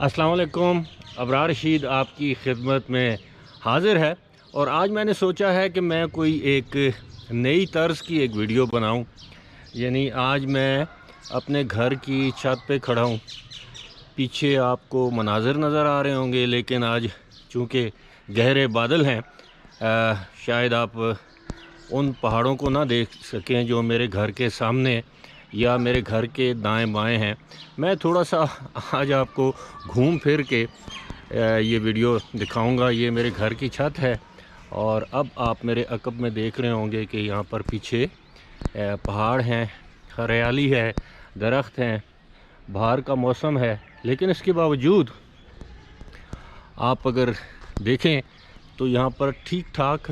अस्सलाम वालेकुम। अबरार रशीद आपकी खिदमत में हाज़िर है और आज मैंने सोचा है कि मैं कोई एक नई तर्ज की एक वीडियो बनाऊं। यानी आज मैं अपने घर की छत पे खड़ा हूं। पीछे आपको मनाज़र नज़र आ रहे होंगे, लेकिन आज चूँकि गहरे बादल हैं शायद आप उन पहाड़ों को ना देख सकें जो मेरे घर के सामने या मेरे घर के दाएं बाएं हैं। मैं थोड़ा सा आज आपको घूम फिर के ये वीडियो दिखाऊंगा। ये मेरे घर की छत है और अब आप मेरे अकब में देख रहे होंगे कि यहाँ पर पीछे पहाड़ हैं, हरियाली है, दरख्त हैं, बाहर का मौसम है, लेकिन इसके बावजूद आप अगर देखें तो यहाँ पर ठीक ठाक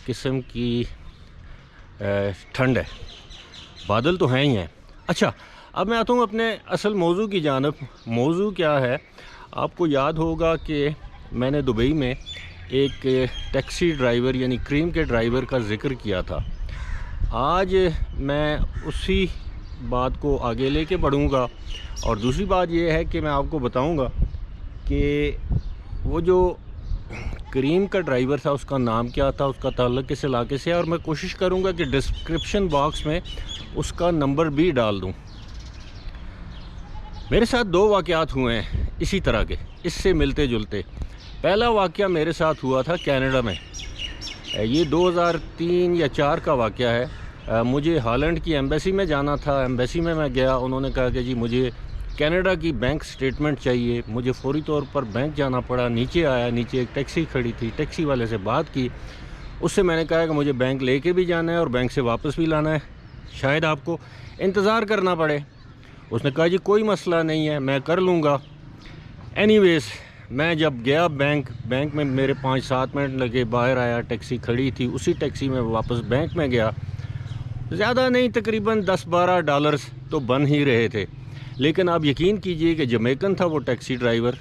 किस्म की ठंड है। बादल तो हैं ही हैं। अच्छा, अब मैं आता हूँ अपने असल मौजू की जानब। मौजू क्या है, आपको याद होगा कि मैंने दुबई में एक टैक्सी ड्राइवर यानी क्रीम के ड्राइवर का ज़िक्र किया था। आज मैं उसी बात को आगे लेके बढ़ूँगा और दूसरी बात यह है कि मैं आपको बताऊँगा कि वो जो करीम का ड्राइवर था उसका नाम क्या था, उसका ताल्लुक़ किस इलाके से है, और मैं कोशिश करूँगा कि डिस्क्रिप्शन बॉक्स में उसका नंबर भी डाल दूँ। मेरे साथ दो वाक़यात हुए हैं इसी तरह के, इससे मिलते जुलते। पहला वाक़या मेरे साथ हुआ था कनाडा में। ये 2003 या 4 का वाक़या है। मुझे हॉलैंड की एम्बेसी में जाना था। एम्बेसी में मैं गया, उन्होंने कहा कि जी मुझे कनाडा की बैंक स्टेटमेंट चाहिए। मुझे फौरी तौर पर बैंक जाना पड़ा। नीचे आया, नीचे एक टैक्सी खड़ी थी, टैक्सी वाले से बात की। उससे मैंने कहा कि मुझे बैंक लेके भी जाना है और बैंक से वापस भी लाना है, शायद आपको इंतज़ार करना पड़े। उसने कहा जी कोई मसला नहीं है, मैं कर लूँगा। एनीवेज़ मैं जब गया बैंक में मेरे 5-7 मिनट लगे, बाहर आया, टैक्सी खड़ी थी, उसी टैक्सी में वापस बैंक में गया। ज़्यादा नहीं, तकरीबन $10-12 तो बन ही रहे थे। लेकिन आप यकीन कीजिए कि जमैकन था वो टैक्सी ड्राइवर,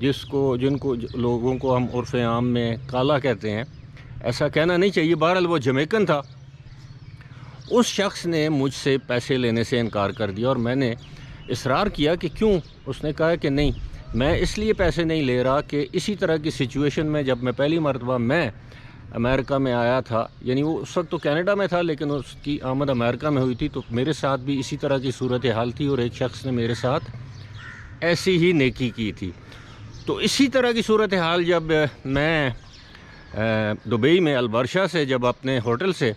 जिनको लोगों को हम उर्फ़ आम में काला कहते हैं। ऐसा कहना नहीं चाहिए, बहरहाल वो जमैकन था। उस शख्स ने मुझसे पैसे लेने से इनकार कर दिया और मैंने इसरार किया कि क्यों। उसने कहा कि नहीं, मैं इसलिए पैसे नहीं ले रहा कि इसी तरह की सिचुएशन में जब मैं पहली मरतबा मैं अमेरिका में आया था, यानी वो उस वक्त तो कनाडा में था लेकिन उसकी आमद अमेरिका में हुई थी, तो मेरे साथ भी इसी तरह की सूरत हाल थी और एक शख्स ने मेरे साथ ऐसी ही नेकी की थी। तो इसी तरह की सूरत हाल जब मैं दुबई में अलबर्शा से जब अपने होटल से,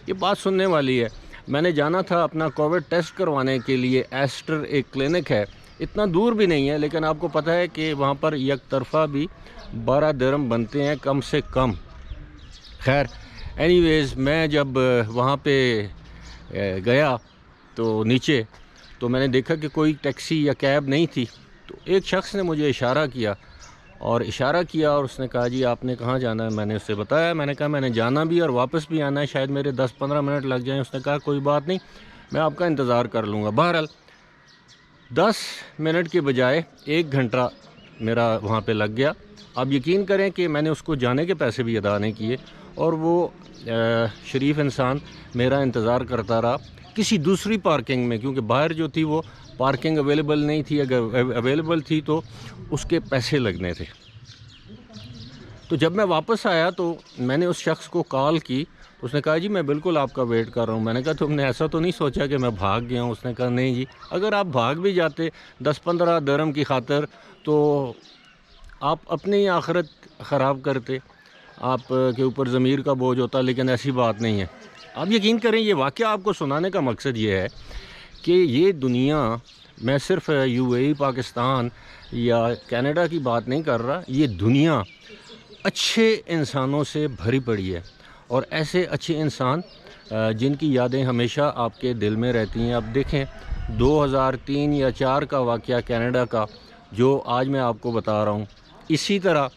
ये बात सुनने वाली है, मैंने जाना था अपना कोविड टेस्ट करवाने के लिए। एस्टर एक क्लिनिक है, इतना दूर भी नहीं है, लेकिन आपको पता है कि वहाँ पर एक तरफा भी 12 दिरहम बनते हैं कम से कम। खैर एनीवेज़ मैं जब वहाँ पे गया तो नीचे तो मैंने देखा कि कोई टैक्सी या कैब नहीं थी। तो एक शख्स ने मुझे इशारा किया और उसने कहा जी आपने कहाँ जाना है। मैंने उससे बताया, मैंने कहा मैंने जाना भी और वापस भी आना है, शायद मेरे 10-15 मिनट लग जाएं। उसने कहा कोई बात नहीं, मैं आपका इंतज़ार कर लूँगा। बहरहाल 10 मिनट के बजाय 1 घंटा मेरा वहाँ पे लग गया। आप यकीन करें कि मैंने उसको जाने के पैसे भी अदा नहीं किए और वो शरीफ इंसान मेरा इंतज़ार करता रहा किसी दूसरी पार्किंग में, क्योंकि बाहर जो थी वो पार्किंग अवेलेबल नहीं थी। अगर अवेलेबल थी तो उसके पैसे लगने थे। तो जब मैं वापस आया तो मैंने उस शख्स को कॉल की, उसने कहा जी मैं बिल्कुल आपका वेट कर रहा हूँ। मैंने कहा तुमने ऐसा तो नहीं सोचा कि मैं भाग गया हूँ? उसने कहा नहीं जी, अगर आप भाग भी जाते 10-15 दिरहम की खातिर तो आप अपनी ही आखिरत ख़राब करते, आप के ऊपर ज़मीर का बोझ होता, लेकिन ऐसी बात नहीं है। आप यकीन करें, ये वाक़या आपको सुनाने का मकसद ये है कि ये दुनिया, मैं सिर्फ यूएई, पाकिस्तान या कनाडा की बात नहीं कर रहा, ये दुनिया अच्छे इंसानों से भरी पड़ी है और ऐसे अच्छे इंसान जिनकी यादें हमेशा आपके दिल में रहती हैं। अब देखें 2003 या 4 का वाक़या कनाडा का जो आज मैं आपको बता रहा हूँ, इसी तरह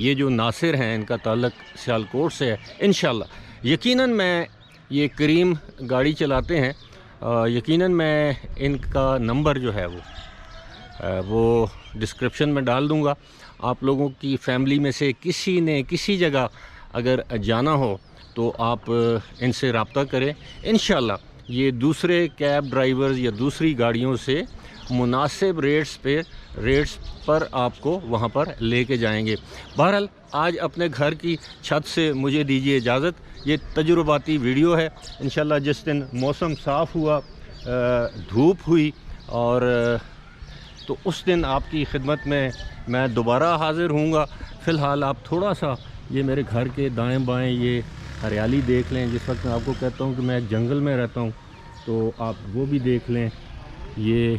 ये जो नासिर हैं इनका ताल्लुक़ सियालकोट से है। इंशाल्लाह यकीनन मैं, ये करीम गाड़ी चलाते हैं, यकीनन मैं इनका नंबर जो है वो डिस्क्रिप्शन में डाल दूँगा। आप लोगों की फ़ैमिली में से किसी ने किसी जगह अगर जाना हो तो आप इनसे रब्ता करें। इंशाल्लाह ये दूसरे कैब ड्राइवर्स या दूसरी गाड़ियों से मुनासिब रेट्स पे ریٹس پر آپ کو وہاں پر لے کے جائیں گے۔ بہرحال آج اپنے گھر کی چھت سے مجھے دیجیے اجازت۔ یہ تجرباتی ویڈیو ہے، انشاءاللہ جس دن موسم صاف ہوا، دھوپ ہوئی، اور تو اس دن آپ کی خدمت میں دوبارہ حاضر ہوں گا۔ فی الحال آپ تھوڑا سا یہ میرے گھر کے دائیں بائیں یہ ہریالی دیکھ لیں۔ جس وقت میں آپ کو کہتا ہوں کہ میں ایک جنگل میں رہتا ہوں، تو آپ وہ بھی دیکھ لیں۔ یہ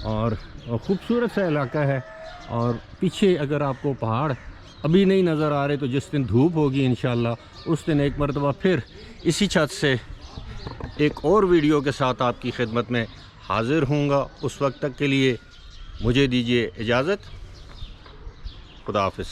اور خوبصورت سا علاقہ ہے، اور پیچھے اگر آپ کو پہاڑ ابھی نہیں نظر آ رہے تو جس دن دھوپ ہوگی انشاءاللہ اس دن ایک مرتبہ پھر اسی چھت سے ایک اور ویڈیو کے ساتھ آپ کی خدمت میں حاضر ہوں گا۔ اس وقت تک کے لیے مجھے دیجیے اجازت۔ خدا حافظ۔